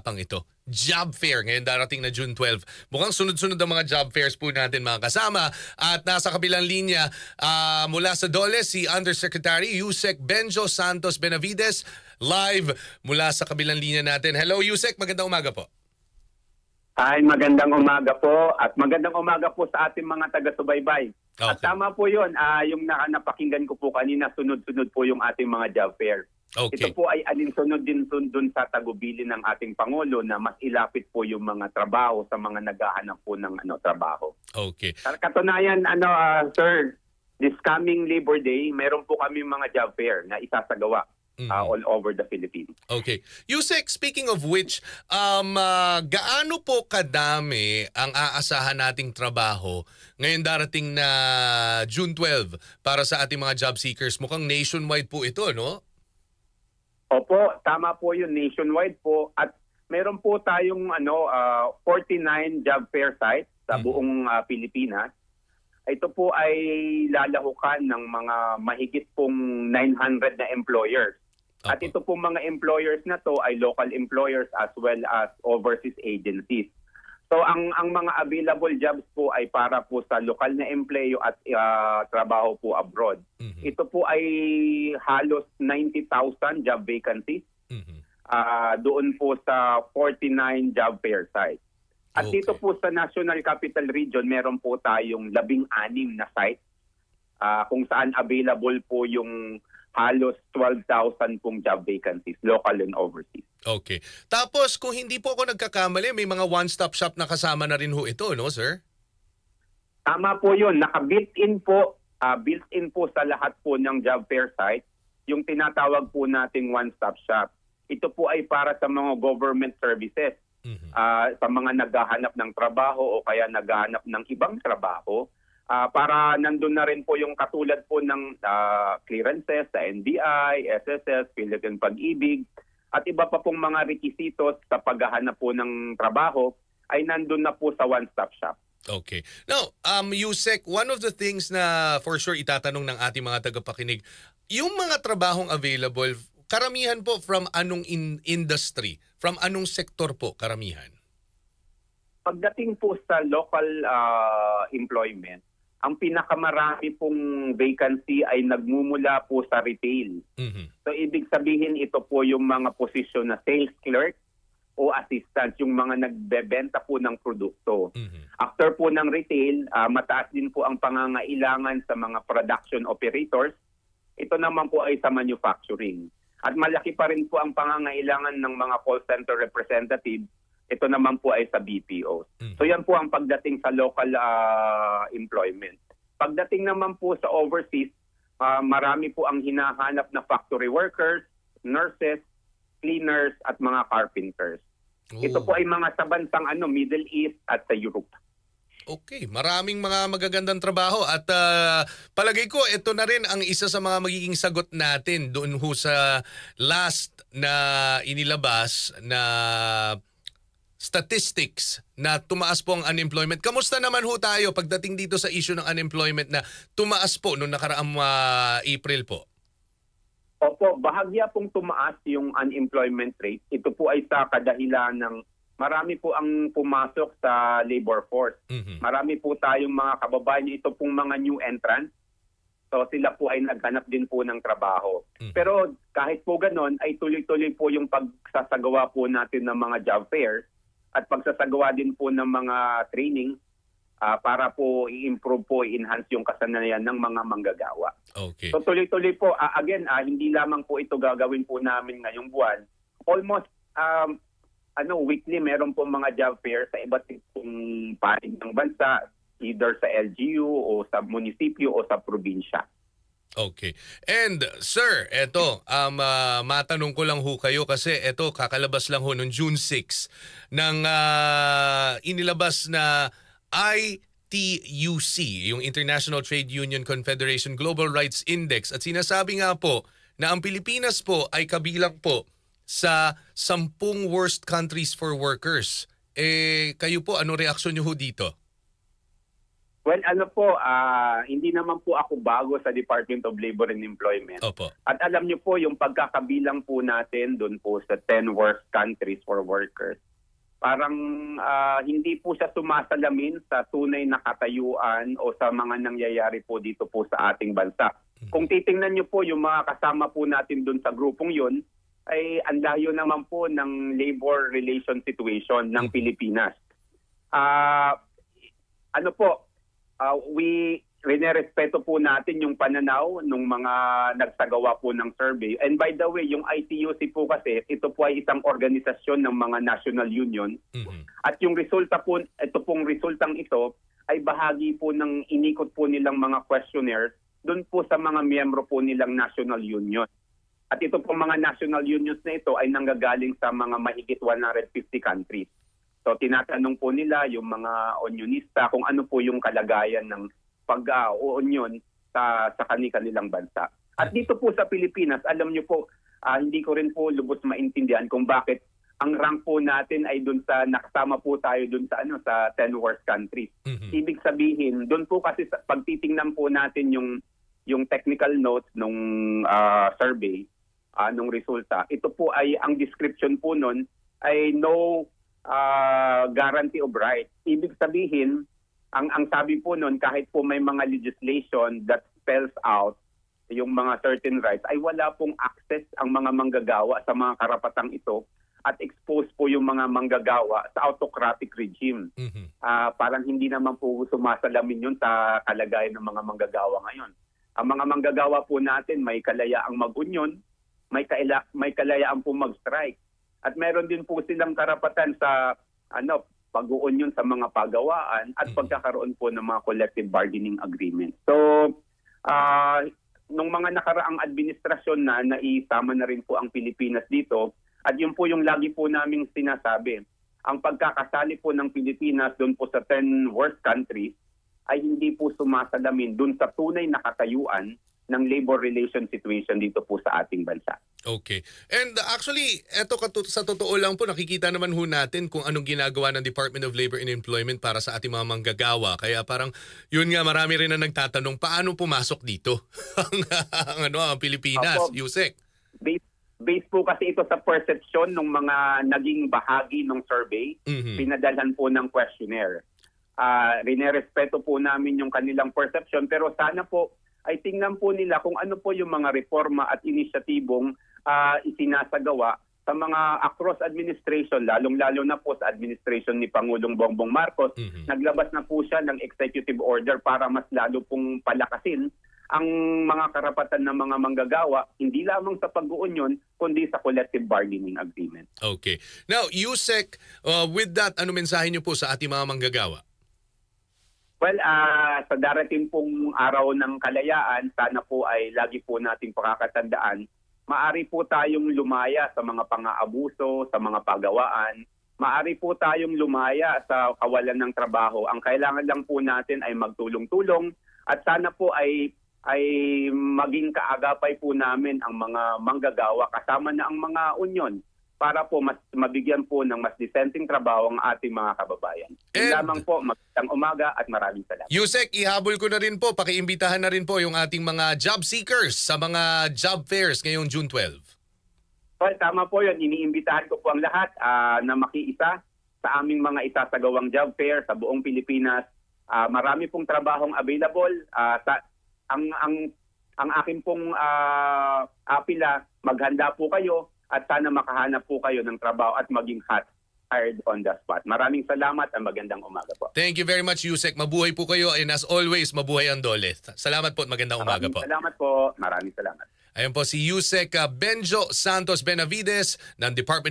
pang ito. Job fair ngayon darating na June 12. Mukhang sunod-sunod ang mga job fairs po natin mga kasama. At nasa kabilang linya mula sa DOLE si Undersecretary Yusek Benjo Santos Benavides live mula sa kabilang linya natin. Hello Yusek, magandang umaga po. Ay, magandang umaga po at magandang umaga po sa ating mga taga-subaybay. Okay. At tama po yun, yung napakinggan ko po kanina, sunod-sunod po yung ating mga job fair. Okay. Ito po ay alinsunod din dun sa tagubilin ng ating Pangulo na mas ilapit po yung mga trabaho sa mga naghahanap po ng trabaho. Okay. Katunayan, sir, this coming Labor Day, meron po kami mga job fair na isasagawa all over the Philippines. Okay. Yusek, speaking of which, gaano po kadami ang aasahan nating trabaho ngayon darating na June 12 para sa ating mga job seekers? Mukhang nationwide po ito, no? Opo, tama po yun, nationwide po. At meron po tayong 49 job fair sites sa buong Pilipinas. Ito po ay lalahukan ng mga mahigit pong 900 na employers. At ito po mga employers na to ay local employers as well as overseas agencies. So ang mga available jobs po ay para po sa lokal na empleyo at trabaho po abroad. Ito po ay halos 90,000 job vacancies doon po sa 49 job fair sites. At dito po sa National Capital Region, meron po tayong 16 na sites kung saan available po yung halos 12,000 pong job vacancies, local and overseas. Okay. Tapos, kung hindi po ako nagkakamali, may mga one-stop shop na kasama na rin ho ito, no, sir? Tama po yun. Naka-built-in po, built-in po sa lahat po ng job fair site, yung tinatawag po nating one-stop shop. Ito po ay para sa mga government services, sa mga naghahanap ng trabaho o kaya naghahanap ng ibang trabaho. Para nandun na rin po yung katulad po ng clearances sa NBI, SSS, Philippine Pag-ibig, at iba pa pong mga requisitos sa paghahanap po ng trabaho ay nandun na po sa one-stop shop. Okay. Now, Yusek, one of the things na for sure itatanong ng ating mga tagapakinig, yung mga trabahong available, karamihan po from anong industry? From anong sektor po karamihan? Pagdating po sa local employment, ang pinakamarami pong vacancy ay nagmumula po sa retail. So ibig sabihin ito po yung mga posisyon na sales clerk o assistant, yung mga nagbebenta po ng produkto. After po ng retail, mataas din po ang pangangailangan sa mga production operators. Ito naman po ay sa manufacturing. At malaki pa rin po ang pangangailangan ng mga call center representatives. Ito naman po ay sa BPO. So yan po ang pagdating sa local employment. Pagdating naman po sa overseas, marami po ang hinahanap na factory workers, nurses, cleaners at mga carpenters. Ito po ay mga sa bansang Middle East at sa Europe. Okay, maraming mga magagandang trabaho at palagay ko ito na rin ang isa sa mga magiging sagot natin doon ho sa last na inilabas na statistics na tumaas po ang unemployment. Kamusta naman ho tayo pagdating dito sa issue ng unemployment na tumaas po noong nakaraang April po? Opo, bahagya pong tumaas yung unemployment rate. Ito po ay sa kadahilan ng marami po ang pumasok sa labor force. Marami po tayong mga kababayan, ito pong mga new entrants. So sila po ay naghanap din po ng trabaho. Pero kahit po ganon, ay tuloy-tuloy po yung pagsasagawa po natin ng mga job fairs at pagsasagawa din po ng mga training para po i-improve po, i-enhance yung kasanayan ng mga manggagawa. Okay. So tuloy-tuloy po, again, hindi lamang po ito gagawin po namin ngayong buwan. Almost weekly meron po mga job fair sa iba't ibang panig ng bansa, either sa LGU o sa munisipyo o sa probinsya. Okay. And sir, eto, matanong ko lang ho kayo kasi eto kakalabas lang ho noong June 6 ng inilabas na ITUC, yung International Trade Union Confederation Global Rights Index, at sinasabi nga po na ang Pilipinas po ay kabilang po sa 10 worst countries for workers. Kayo po, ano reaksyon niyo ho dito? Well, ano po, hindi naman po ako bago sa Department of Labor and Employment. Opo. At alam niyo po, yung pagkakabilang po natin doon po sa 10 worst countries for workers, parang hindi po siya sumasalamin sa tunay na katayuan o sa mga nangyayari po dito po sa ating bansa. Kung titingnan niyo po yung mga kasama po natin doon sa grupong yun, ay ang layo naman po ng labor relation situation ng Pilipinas. Ano po, rinerespeto po natin yung pananaw ng mga nagsagawa po ng survey. And by the way, yung ITUC po kasi, ito po ay isang organisasyon ng mga national union. At yung resulta po, ito pong resultang ito, ay bahagi po ng inikot po nilang mga questionnaires doon po sa mga miyembro po nilang national union. At ito pong mga national unions na ito ay nanggagaling sa mga mahigit 150 countries. So tinatanong po nila yung mga unionista kung ano po yung kalagayan ng pag-union sa kanilang bansa. At dito po sa Pilipinas, alam niyo po, hindi ko rin po lubos maintindihan kung bakit ang rank po natin ay doon sa nakasama po tayo doon sa sa 10 worst countries. Ibig sabihin, doon po kasi pag titingnan po natin yung technical notes nung survey, nung resulta, ito po ay ang description po noon ay no guarantee of right. Ibig sabihin, ang sabi po noon, kahit po may mga legislation that spells out yung mga certain rights, ay wala pong access ang mga manggagawa sa mga karapatang ito at expose po yung mga manggagawa sa autocratic regime. Parang hindi naman po sumasalamin yun sa kalagayan ng mga manggagawa ngayon. Ang mga manggagawa po natin may kalayaang mag-union, may kalayaan po mag-strike. At meron din po silang karapatan sa pag-uunion sa mga pagawaan at pagkakaroon po ng mga collective bargaining agreement. So, nung mga nakaraang administrasyon na naisama na rin po ang Pilipinas dito, at yun po yung lagi po naming sinasabi, ang pagkakasali po ng Pilipinas doon po sa 10 worst countries ay hindi po sumasalamin doon sa tunay na katayuan ng labor relation situation dito po sa ating bansa. Okay. And actually, eto sa totoo lang po, nakikita naman ho natin kung anong ginagawa ng Department of Labor and Employment para sa ating mga manggagawa. Kaya parang, yun nga, marami rin na nagtatanong, paano pumasok dito ang Pilipinas, Yusek? Based po kasi ito sa perception ng mga naging bahagi ng survey, pinadalhan po ng questionnaire. Rinerespeto po namin yung kanilang perception, pero sana po ay tingnan po nila kung ano po yung mga reforma at inisyatibong isinasagawa sa mga across administration, lalong-lalo na po sa administration ni Pangulong Bongbong Marcos. Naglabas na po siya ng executive order para mas lalo pong palakasin ang mga karapatan ng mga manggagawa, hindi lamang sa pag-uunion, kundi sa collective bargaining agreement. Okay. Now, Yusek, with that, ano mensahe niyo po sa ating mga manggagawa? Well, sa darating pong araw ng kalayaan, sana po ay lagi po nating pakakatandaan, maari po tayong lumaya sa mga pang-aabuso, sa mga pagawaan, maari po tayong lumaya sa kawalan ng trabaho. Ang kailangan lang po natin ay magtulong-tulong at sana po ay maging kaagapay po namin ang mga manggagawa kasama na ang mga union para po mas mabigyan po ng mas dissenting trabaho ang ating mga kababayan. Yun lamang po, magandang umaga at maraming salamat. Yusek, ihabol ko na rin po, pakiimbitahan na rin po yung ating mga job seekers sa mga job fairs ngayong June 12. Well, tama po yun. Iniimbitahan ko po ang lahat na makiisa sa aming mga isasagawang job fair sa buong Pilipinas. Marami pong trabahong available. Ang akin pong apila, maghanda po kayo at sana makahanap po kayo ng trabaho at maging hired on the spot. Maraming salamat at magandang umaga po. Thank you very much, Yusek. Mabuhay po kayo and as always, mabuhay ang Dole. Salamat po at magandang umaga po. Salamat po. Maraming salamat. Ayan po si Yusek Benjo Santos Benavides ng Department